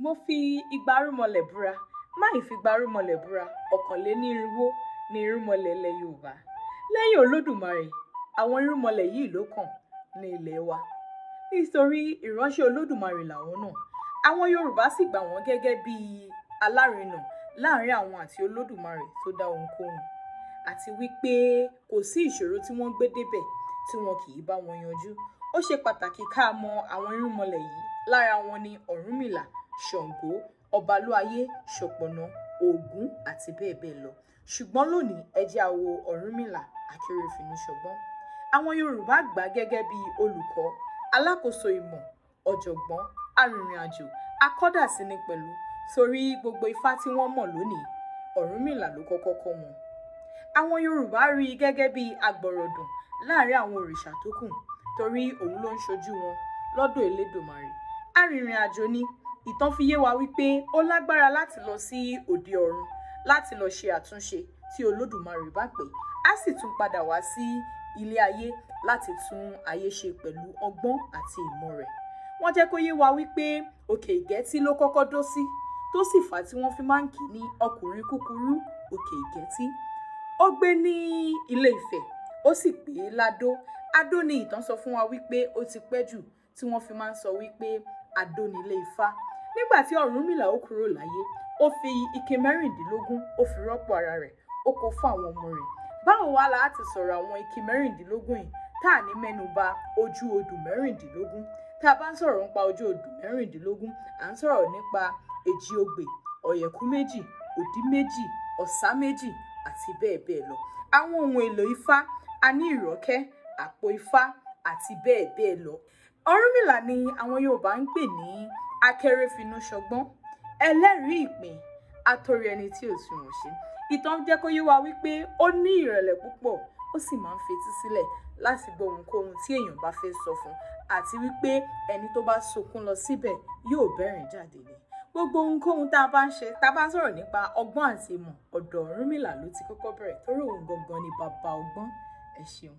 Mo fi igba rúnmọlẹ̀ búra, máì fi igba rúnmọlẹ̀ búra, ọ̀kànlénírínwó ni irúnmọlẹ̀ ilẹ̀ Yorùbá. Lẹ́yìn Olódùmarè, àwọn irúnmọlẹ̀ yìí ló kàn ní ilẹ̀ wa. Nítorí ìránṣẹ́ Olódùmarè làwọn náà. Àwọn Yorùbá sì gbà wọ́n gẹ́gẹ́ bí alárinà láàrin àwọn àti Olódùmarè tó dá ohunkóhun. Àti wípé kò sí ìṣòro tí wọ́n gbé débẹ̀ tí wọn kì í bá wọn yanjú. Ó ṣe pàtàkì ká mọ àwọn irúnmọlẹ̀ yìí. Lára wọn ni Orunmila, Ṣàngó, Ọbalúayé, Ṣọ̀pọ̀nná, Ògún àti bẹ́ẹ̀ bẹ́ẹ̀ lọ. Ṣùgbọ́n lónìí ẹ jẹ́ á wo Orunmila akérèfínúṣọgbọ́n. Àwọn Yorùbá gbà gẹ́gẹ́ bí olùkọ́, alákòóso ìmọ̀, ọ̀jọ̀gbọ́n, arìnrìn-àjò, akọ́dàsíni pẹ̀lú. Sórí gbogbo ifá tí wọ́n mọ̀ lónìí, Orunmila ló kọ́kọ́ kọ́ wọn. Àwọn Yorùbá rí i gẹ́gẹ́ bí agbọ̀rọ̀dùn láàrin àwọn òrìṣà tó kù, torí òun ló ń ṣojú wọn lọ́dọ̀ Elédùmarè. Arìnrìn-àjò ni. Ìtàn fi yé wa wípé ó lágbára láti lọ sí òde ọ̀run láti lọ ṣe àtúnṣe tí Olódùmarè bá pè, á sì tún padà wá sí ilé ayé láti tún ayé ṣe pẹ̀lú ọgbọ́n àti ìmọ̀ rẹ̀. Wọ́n jẹ́ kó yé wa wípé òkè ìgẹ́tí ló kọ́kọ́ dó sí, tó sì fà á tí wọ́n fi máa ń kì í ní ọkùnrin kúkúrú òkè ìgẹ́tí. Ó gbé ní Ilé Ifẹ̀, ó sì pé ládó. Adó ni ìtàn sọ fún wa wípé ó ti pẹ́ jù tí wọ́n fi máa ń sọ wípé Adó ni ilé Ifá. Nígbà tí Orunmila ó kúrò láyé, ó fi ike mẹ́rìndínlógún ó fi rọ́pò ara rẹ̀, ó kó fún àwọn ọmọ rẹ̀. Báwo wá la ti sọ̀rọ̀ àwọn ike mẹ́rìndínlógún yìí tá à ní mẹ́nu bà ojú odù mẹ́rìndínlógún? Tá a bá ń sọ̀rọ̀ nípa ojú odù mẹ́rìndínlógún, à ń sọ̀rọ̀ nípa Èjì Ogbè, Ọ̀yẹ̀kú méjì, Òdí méjì, Ọ̀sá méjì àti bẹ́ẹ̀ bẹ́ẹ̀ lọ. Àwọn ohun èlò Ifá, a ní ìrọ̀kẹ́, àpò Ifá àti bẹ́ẹ̀ bẹ́ẹ̀ lọ. Orunmila ni àwọn Yorùbá ń pè ní akérèfínúṣọgbọ́n, ẹlẹ́rìí ìpín, atórí ẹni tí ò sunwọ̀n ṣe. Ìtàn jẹ́ kó yé wa wípé ó ní ìrẹ̀lẹ̀ púpọ̀, ó sì máa ń fetí sílẹ̀ láti gbọ́ ohunkóhun tí èèyàn bá fẹ́ sọ fún, àti wípé ẹni tó bá sunkún lọ síbẹ̀ yóò bẹ́rìn jáde ni. Gbogbo ohunkóhun tá a bá ń ṣe, tá a bá ń sọ̀rọ̀ nípa ọgbọ́n àti ìmọ̀, ọ̀dọ̀ Orunmila ló ti kọ́kọ́ bẹ̀rẹ̀, torí òun gangan ni bàbá ọgbọ́n. Ẹ ṣeun.